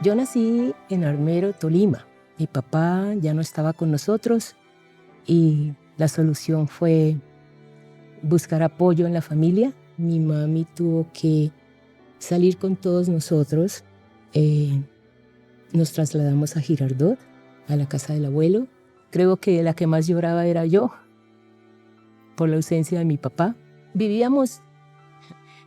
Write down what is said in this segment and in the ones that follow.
Yo nací en Armero, Tolima. Mi papá ya no estaba con nosotros y la solución fue buscar apoyo en la familia. Mi mami tuvo que salir con todos nosotros. Nos trasladamos a Girardot, a la casa del abuelo. Creo que la que más lloraba era yo por la ausencia de mi papá. Vivíamos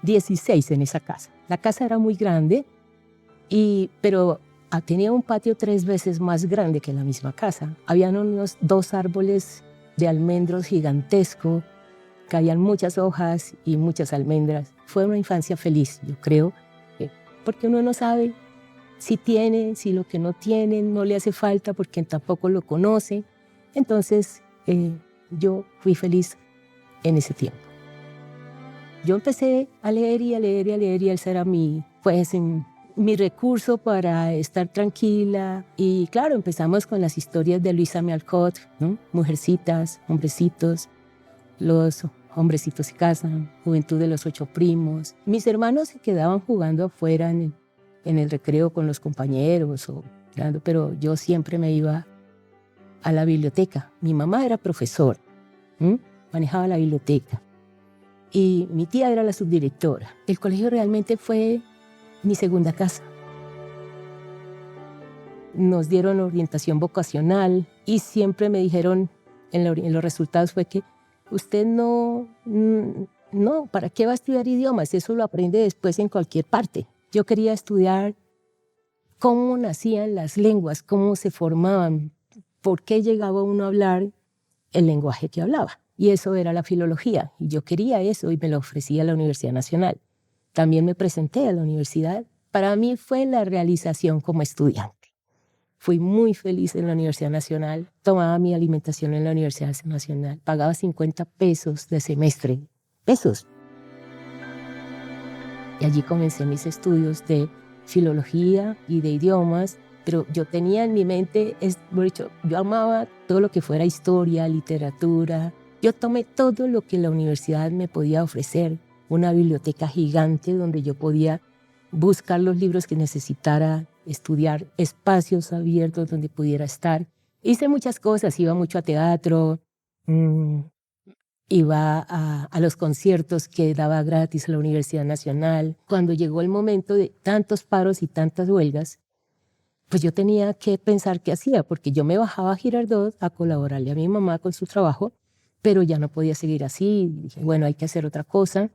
16 en esa casa. La casa era muy grande, pero tenía un patio 3 veces más grande que la misma casa. Habían unos 2 árboles de almendros gigantescos, caían muchas hojas y muchas almendras. Fue una infancia feliz, yo creo, porque uno no sabe si tiene, si lo que no tiene no le hace falta porque tampoco lo conoce. Entonces, yo fui feliz en ese tiempo. Yo empecé a leer y a leer y a leer y ese era mi recurso para estar tranquila. Y claro, empezamos con las historias de Luisa May Alcott, ¿no? Mujercitas, hombrecitos, los hombrecitos se casan, Juventud de los 8 primos. Mis hermanos se quedaban jugando afuera en el recreo con los compañeros, pero yo siempre me iba a la biblioteca. Mi mamá era profesora, manejaba la biblioteca. Y mi tía era la subdirectora. El colegio realmente fue mi segunda casa. Nos dieron orientación vocacional y siempre me dijeron en los resultados fue que usted no, ¿para qué va a estudiar idiomas? Eso lo aprende después en cualquier parte. Yo quería estudiar cómo nacían las lenguas, cómo se formaban, por qué llegaba uno a hablar el lenguaje que hablaba. Y eso era la filología. Y yo quería eso y me lo ofrecía la Universidad Nacional. También me presenté a la universidad. Para mí fue la realización como estudiante. Fui muy feliz en la Universidad Nacional. Tomaba mi alimentación en la Universidad Nacional. Pagaba 50 pesos de semestre. Pesos. Y allí comencé mis estudios de filología y de idiomas. Pero yo tenía en mi mente, yo amaba todo lo que fuera historia, literatura. Yo tomé todo lo que la universidad me podía ofrecer. Una biblioteca gigante donde yo podía buscar los libros que necesitara, estudiar, espacios abiertos donde pudiera estar. Hice muchas cosas, iba mucho a teatro, iba a los conciertos que daba gratis la Universidad Nacional. Cuando llegó el momento de tantos paros y tantas huelgas, pues yo tenía que pensar qué hacía, porque yo me bajaba a Girardot a colaborarle a mi mamá con su trabajo, pero ya no podía seguir así. Dije, bueno, hay que hacer otra cosa.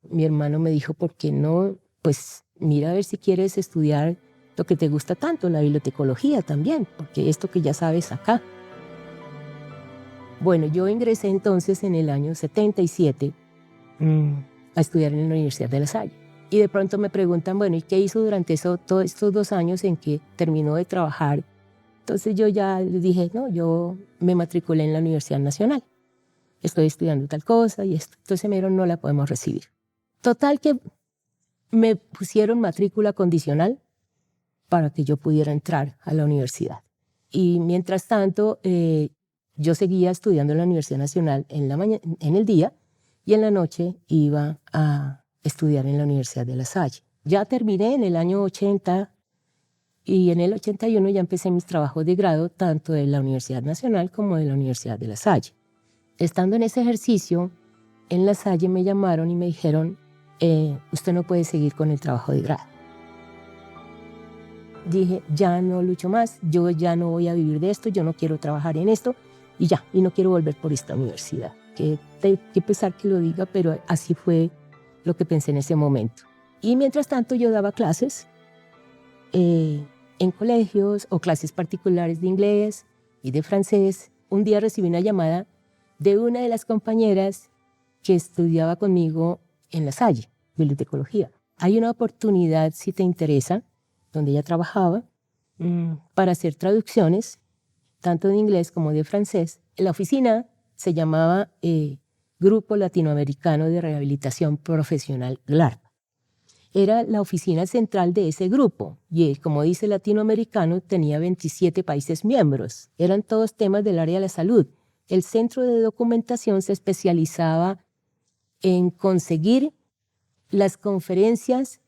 Mi hermano me dijo, ¿por qué no? Pues mira a ver si quieres estudiar lo que te gusta tanto, la bibliotecología también, porque esto que ya sabes acá. Bueno, yo ingresé entonces en el año 77 a estudiar en la Universidad de La Salle. Y de pronto me preguntan, bueno, ¿y qué hizo durante todos estos 2 años en que terminó de trabajar? Entonces yo ya les dije, no, yo me matriculé en la Universidad Nacional. Estoy estudiando tal cosa y esto. Entonces me dijeron, no la podemos recibir. Total que me pusieron matrícula condicional para que yo pudiera entrar a la universidad. Y mientras tanto, yo seguía estudiando en la Universidad Nacional en el día y en la noche iba a estudiar en la Universidad de La Salle. Ya terminé en el año 80 y en el 81 ya empecé mis trabajos de grado tanto de la Universidad Nacional como de la Universidad de La Salle. Estando en ese ejercicio, en La Salle me llamaron y me dijeron, usted no puede seguir con el trabajo de grado. Dije, ya no lucho más, yo ya no voy a vivir de esto, yo no quiero trabajar en esto y ya, y no quiero volver por esta universidad. Qué pesar que lo diga, pero así fue lo que pensé en ese momento. Y mientras tanto yo daba clases en colegios o clases particulares de inglés y de francés. Un día recibí una llamada de una de las compañeras que estudiaba conmigo en La Salle, bibliotecología. Hay una oportunidad, si te interesa, donde ella trabajaba, para hacer traducciones, tanto de inglés como de francés. La oficina se llamaba Grupo Latinoamericano de Rehabilitación Profesional, GLARP. Era la oficina central de ese grupo y, como dice latinoamericano, tenía 27 países miembros. Eran todos temas del área de la salud. El centro de documentación se especializaba en conseguir las conferencias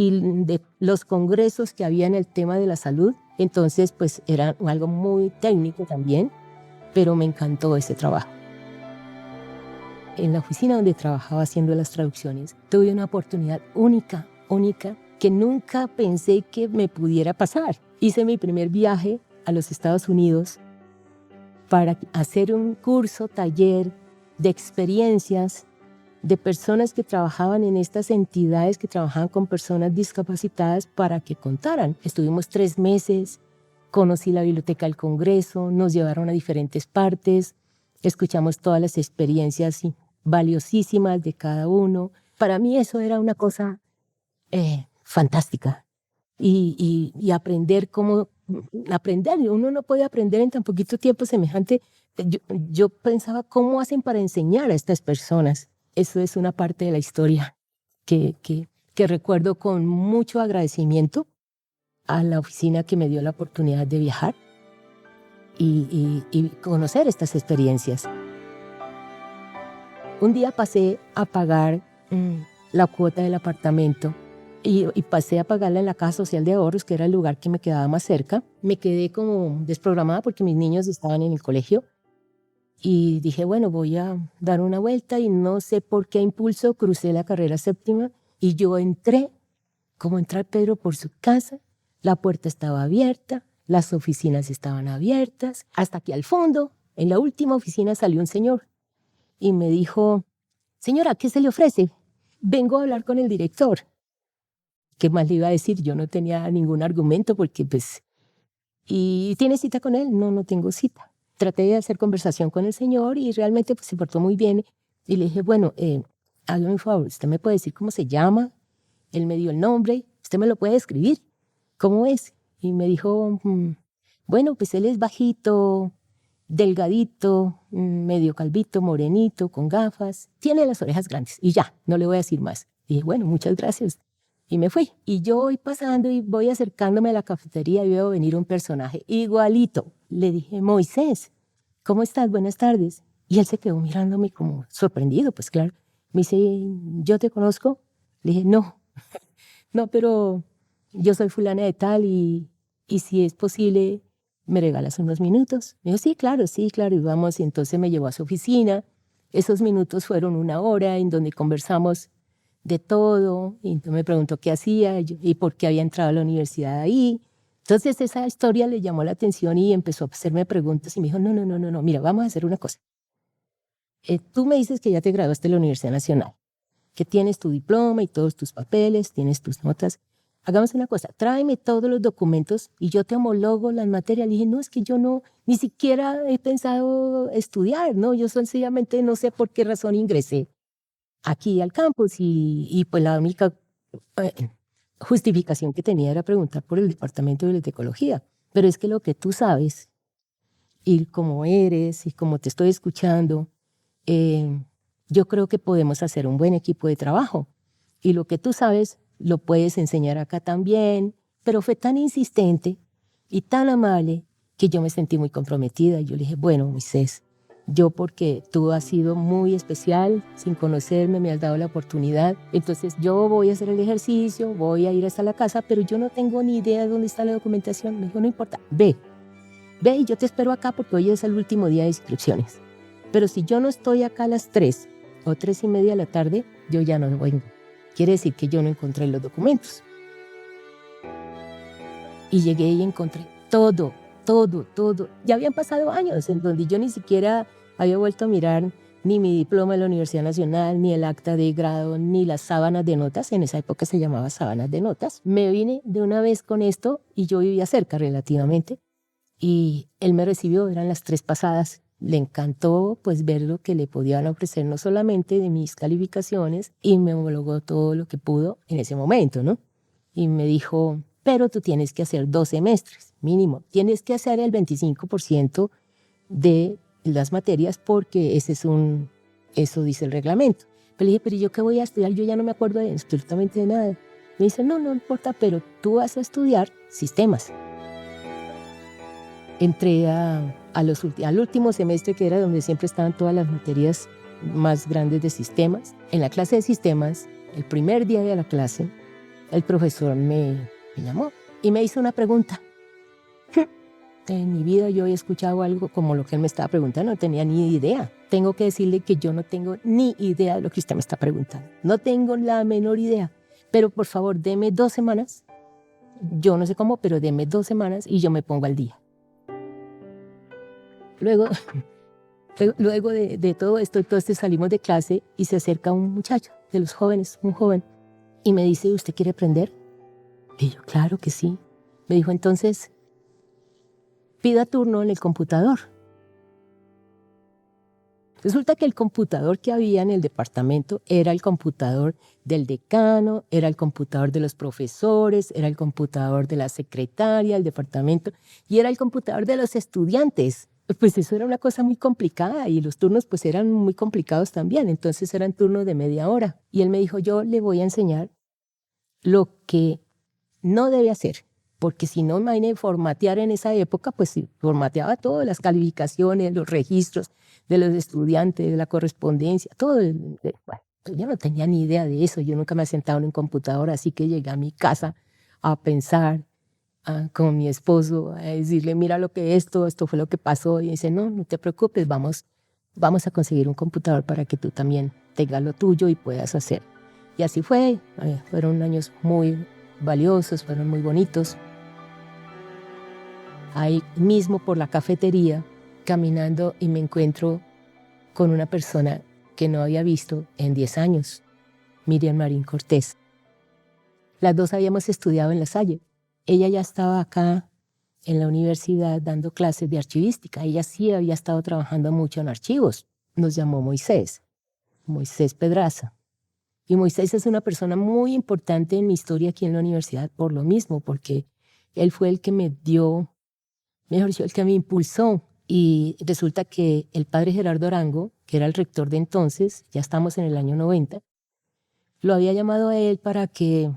y de los congresos que había en el tema de la salud. Entonces, pues era algo muy técnico también, pero me encantó ese trabajo. En la oficina donde trabajaba haciendo las traducciones, tuve una oportunidad única, que nunca pensé que me pudiera pasar. Hice mi primer viaje a los Estados Unidos para hacer un curso, taller de experiencias de personas que trabajaban en estas entidades, que trabajaban con personas discapacitadas, para que contaran. Estuvimos 3 meses, conocí la Biblioteca del Congreso, nos llevaron a diferentes partes, escuchamos todas las experiencias valiosísimas de cada uno. Para mí eso era una cosa fantástica. Y aprender cómo... Aprender, uno no puede aprender en tan poquito tiempo semejante. Yo pensaba, ¿cómo hacen para enseñar a estas personas? Eso es una parte de la historia que recuerdo con mucho agradecimiento a la oficina que me dio la oportunidad de viajar y conocer estas experiencias. Un día pasé a pagar la cuota del apartamento y pasé a pagarla en la Caja Social de Ahorros, que era el lugar que me quedaba más cerca. Me quedé como desprogramada porque mis niños estaban en el colegio. Y dije, bueno, voy a dar una vuelta, y no sé por qué impulso crucé la carrera 7ª y yo entré, como entrar Pedro por su casa. La puerta estaba abierta, las oficinas estaban abiertas, hasta que al fondo, en la última oficina, salió un señor y me dijo, señora, ¿qué se le ofrece? Vengo a hablar con el director. ¿Qué más le iba a decir? Yo no tenía ningún argumento porque pues... ¿Y tiene cita con él? No, no tengo cita. Traté de hacer conversación con el señor y realmente pues se portó muy bien. Y le dije, bueno, hágame un favor, ¿usted me puede decir cómo se llama? Él me dio el nombre, ¿usted me lo puede escribir? ¿Cómo es? Y me dijo, bueno, pues él es bajito, delgadito, medio calvito, morenito, con gafas, tiene las orejas grandes y ya, no le voy a decir más. Y dije, bueno, muchas gracias. Y me fui. Y yo voy pasando y voy acercándome a la cafetería y veo venir un personaje igualito. Le dije, Moisés, ¿cómo estás? Buenas tardes. Y él se quedó mirándome como sorprendido, pues claro. Me dice, ¿yo te conozco? Le dije, no, no, pero yo soy fulana de tal y si es posible, ¿me regalas unos minutos? Me dijo, sí, claro, y vamos. Y entonces me llevó a su oficina. Esos minutos fueron 1 hora en donde conversamos de todo, y entonces me preguntó qué hacía y por qué había entrado a la universidad ahí. Entonces esa historia le llamó la atención y empezó a hacerme preguntas y me dijo, no, mira, vamos a hacer una cosa. Tú me dices que ya te graduaste de la Universidad Nacional, que tienes tu diploma y todos tus papeles, tienes tus notas. Hagamos una cosa, tráeme todos los documentos y yo te homologo las materias. Le dije, no, es que yo no, ni siquiera he pensado estudiar, ¿no? Yo sencillamente no sé por qué razón ingresé aquí al campus y pues la única justificación que tenía era preguntar por el departamento de bibliotecología. Pero es que lo que tú sabes y como eres y como te estoy escuchando, yo creo que podemos hacer un buen equipo de trabajo. Y lo que tú sabes lo puedes enseñar acá también. Pero fue tan insistente y tan amable que yo me sentí muy comprometida. Yo le dije, bueno, Moisés, yo porque tú has sido muy especial, sin conocerme, me has dado la oportunidad. Entonces yo voy a hacer el ejercicio, voy a ir hasta la casa, pero yo no tengo ni idea de dónde está la documentación. Me dijo, no importa, ve y yo te espero acá porque hoy es el último día de inscripciones. Pero si yo no estoy acá a las 3 o 3:30 de la tarde, yo ya no vengo. Quiere decir que yo no encontré los documentos. Y llegué y encontré todo. Ya habían pasado años en donde yo ni siquiera había vuelto a mirar ni mi diploma de la Universidad Nacional, ni el acta de grado, ni las sábanas de notas. En esa época se llamaba sábanas de notas. Me vine de una vez con esto y yo vivía cerca relativamente. Y él me recibió, eran las 3 pasadas. Le encantó pues ver lo que le podían ofrecer, no solamente de mis calificaciones, y me homologó todo lo que pudo en ese momento, ¿no? Y me dijo, pero tú tienes que hacer 2 semestres, mínimo. Tienes que hacer el 25% de las materias porque eso dice el reglamento. Pero le dije, pero ¿yo qué voy a estudiar? Yo ya no me acuerdo de absolutamente de nada. Me dice, no importa, pero tú vas a estudiar sistemas. Entré al último semestre, que era donde siempre estaban todas las materias más grandes de sistemas. En la clase de sistemas, el primer día de la clase, el profesor me llamó y me hizo una pregunta. En mi vida yo había escuchado algo como lo que él me estaba preguntando, no tenía ni idea. Tengo que decirle que yo no tengo ni idea de lo que usted me está preguntando. No tengo la menor idea. Pero por favor, deme 2 semanas. Yo no sé cómo, pero deme 2 semanas y yo me pongo al día. Luego de todo esto, entonces salimos de clase y se acerca un muchacho de los jóvenes, un joven, y me dice, ¿usted quiere aprender? Y yo, claro que sí. Me dijo, entonces, pida turno en el computador. Resulta que el computador que había en el departamento era el computador del decano, era el computador de los profesores, era el computador de la secretaria del departamento y era el computador de los estudiantes. Pues eso era una cosa muy complicada y los turnos pues eran muy complicados también, entonces eran turnos de media hora. Y él me dijo, yo le voy a enseñar lo que no debe hacer, porque si no, imagínate, formatear en esa época, pues sí, formateaba todo, las calificaciones, los registros de los estudiantes, de la correspondencia, todo. Bueno, pues yo no tenía ni idea de eso, yo nunca me he sentado en un computador, así que llegué a mi casa a pensar con mi esposo, a decirle, mira lo que esto fue lo que pasó, y dice, no te preocupes, vamos a conseguir un computador para que tú también tengas lo tuyo y puedas hacer. Y así fue, fueron años muy valiosos, fueron muy bonitos. Ahí mismo por la cafetería, caminando, y me encuentro con una persona que no había visto en 10 años, Miriam Marín Cortés. Las dos habíamos estudiado en La Salle. Ella ya estaba acá en la universidad dando clases de archivística. Ella sí había estado trabajando mucho en archivos. Nos llamó Moisés Pedraza. Y Moisés es una persona muy importante en mi historia aquí en la universidad por lo mismo, porque él fue el que me dio, mejor dicho, el que me impulsó. Y resulta que el padre Gerardo Arango, que era el rector de entonces, ya estamos en el año 90, lo había llamado a él para que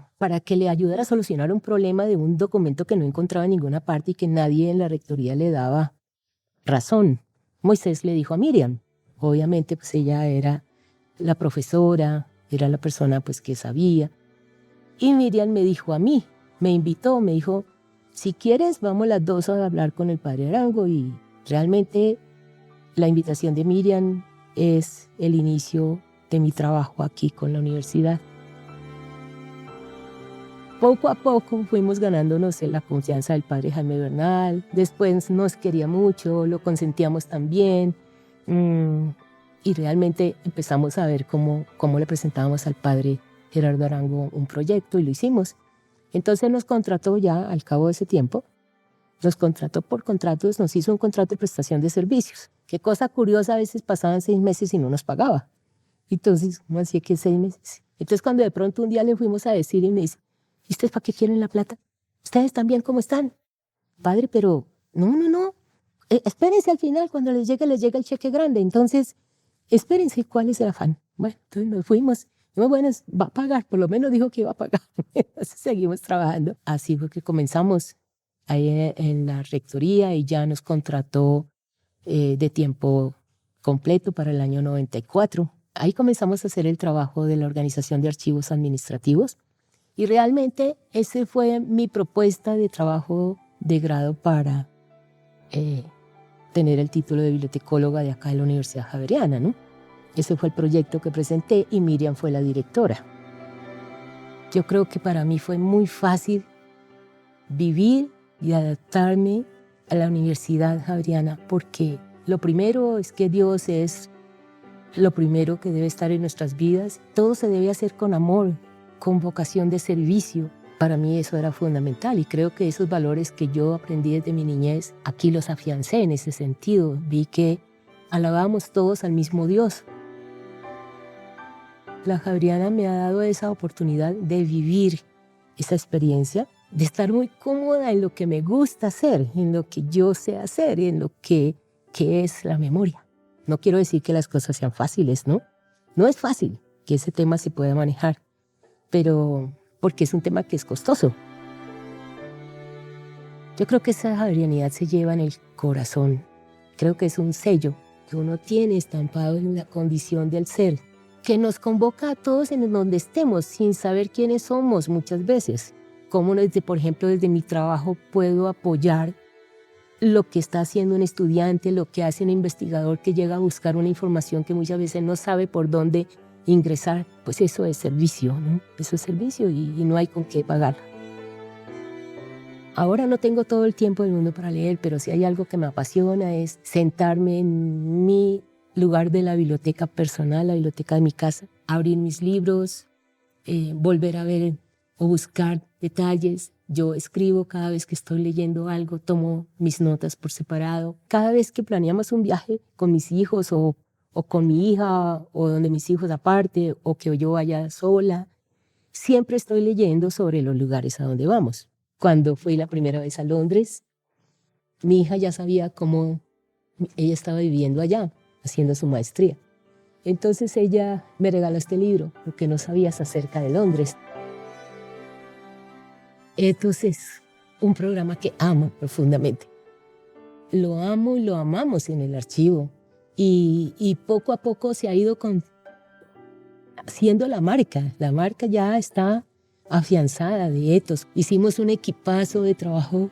le ayudara a solucionar un problema de un documento que no encontraba en ninguna parte y que nadie en la rectoría le daba razón. Moisés le dijo a Miriam, obviamente pues ella era la profesora, era la persona pues que sabía. Y Miriam me dijo a mí, me invitó, me dijo, si quieres vamos las dos a hablar con el padre Arango. Y realmente la invitación de Miriam es el inicio de mi trabajo aquí con la universidad. Poco a poco fuimos ganándonos la confianza del padre Jaime Bernal, después nos quería mucho, lo consentíamos también. Y realmente empezamos a ver cómo le presentábamos al padre Gerardo Arango un proyecto y lo hicimos. Entonces nos contrató ya al cabo de ese tiempo, nos contrató por contratos, nos hizo un contrato de prestación de servicios. Qué cosa curiosa, a veces pasaban 6 meses y no nos pagaba. Entonces, ¿cómo hacía que 6 meses? Entonces cuando de pronto un día le fuimos a decir y me dice, ¿y ustedes para qué quieren la plata? ¿Ustedes también cómo están? Padre, pero no. Espérense al final, cuando les llega el cheque grande. Entonces, espérense, ¿cuál es el afán? Bueno, entonces nos fuimos. Dijimos, bueno, va a pagar, por lo menos dijo que iba a pagar. Entonces seguimos trabajando. Así fue que comenzamos ahí en la rectoría y ya nos contrató de tiempo completo para el año 94. Ahí comenzamos a hacer el trabajo de la Organización de Archivos Administrativos y realmente esa fue mi propuesta de trabajo de grado para tener el título de bibliotecóloga de acá de la Universidad Javeriana, ¿no? Ese fue el proyecto que presenté y Miriam fue la directora. Yo creo que para mí fue muy fácil vivir y adaptarme a la Universidad Javeriana porque lo primero es que Dios es lo primero que debe estar en nuestras vidas. Todo se debe hacer con amor, con vocación de servicio. Para mí eso era fundamental y creo que esos valores que yo aprendí desde mi niñez, aquí los afiancé en ese sentido. Vi que alabamos todos al mismo Dios. La Javeriana me ha dado esa oportunidad de vivir esa experiencia, de estar muy cómoda en lo que me gusta hacer, en lo que yo sé hacer, en lo que es la memoria. No quiero decir que las cosas sean fáciles, ¿no? No es fácil que ese tema se pueda manejar, pero porque es un tema que es costoso. Yo creo que esa javerianidad se lleva en el corazón. Creo que es un sello que uno tiene estampado en la condición del ser, que nos convoca a todos en donde estemos, sin saber quiénes somos muchas veces. Cómo por ejemplo, desde mi trabajo puedo apoyar lo que está haciendo un estudiante, lo que hace un investigador que llega a buscar una información que muchas veces no sabe por dónde ingresar. Pues eso es servicio, ¿no? Eso es servicio y no hay con qué pagar. Ahora no tengo todo el tiempo del mundo para leer, pero si hay algo que me apasiona es sentarme en mi lugar de la biblioteca personal, la biblioteca de mi casa, abrir mis libros, volver a ver o buscar detalles. Yo escribo cada vez que estoy leyendo algo, tomo mis notas por separado. Cada vez que planeamos un viaje con mis hijos o con mi hija o donde mis hijos aparte o que yo vaya sola, siempre estoy leyendo sobre los lugares a donde vamos. Cuando fui la primera vez a Londres, mi hija ya sabía cómo ella estaba viviendo allá, haciendo su maestría. Entonces ella me regaló este libro, Lo que no sabías acerca de Londres. Entonces, un programa que amo profundamente. Lo amo y lo amamos en el archivo. Y poco a poco se ha ido haciendo la marca. La marca ya está afianzada de Ethos. Hicimos un equipazo de trabajo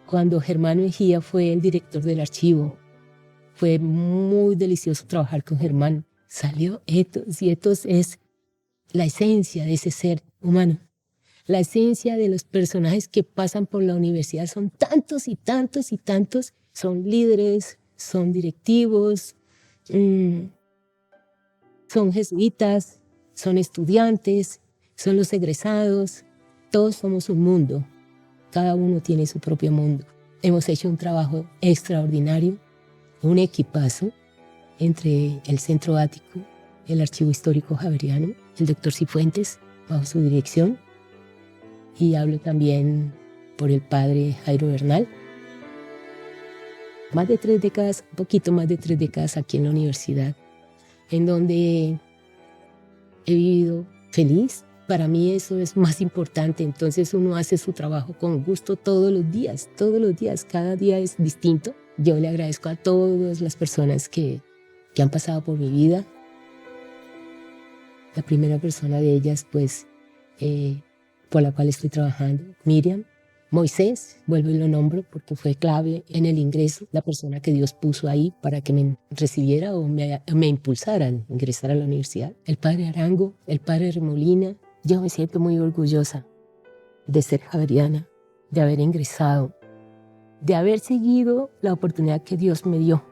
cuando Germán Mejía fue el director del archivo. Fue muy delicioso trabajar con Germán. Salió Ethos y Ethos es la esencia de ese ser humano. La esencia de los personajes que pasan por la universidad son tantos y tantos y tantos. Son líderes, son directivos, son jesuitas, son estudiantes, son los egresados. Todos somos un mundo. Cada uno tiene su propio mundo. Hemos hecho un trabajo extraordinario, un equipazo entre el Centro Ático, el Archivo Histórico Javeriano, el Dr. Cifuentes, bajo su dirección. Y hablo también por el padre Jairo Bernal. Más de 3 décadas, un poquito más de 3 décadas aquí en la universidad, en donde he vivido feliz. Para mí eso es más importante. Entonces uno hace su trabajo con gusto todos los días, cada día es distinto. Yo le agradezco a todas las personas que han pasado por mi vida. La primera persona de ellas, pues, por la cual estoy trabajando, Miriam. Moisés, vuelvo y lo nombro porque fue clave en el ingreso, la persona que Dios puso ahí para que me recibiera o me impulsara a ingresar a la universidad. El padre Arango, el padre Remolina. Yo me siento muy orgullosa de ser javeriana, de haber ingresado, de haber seguido la oportunidad que Dios me dio.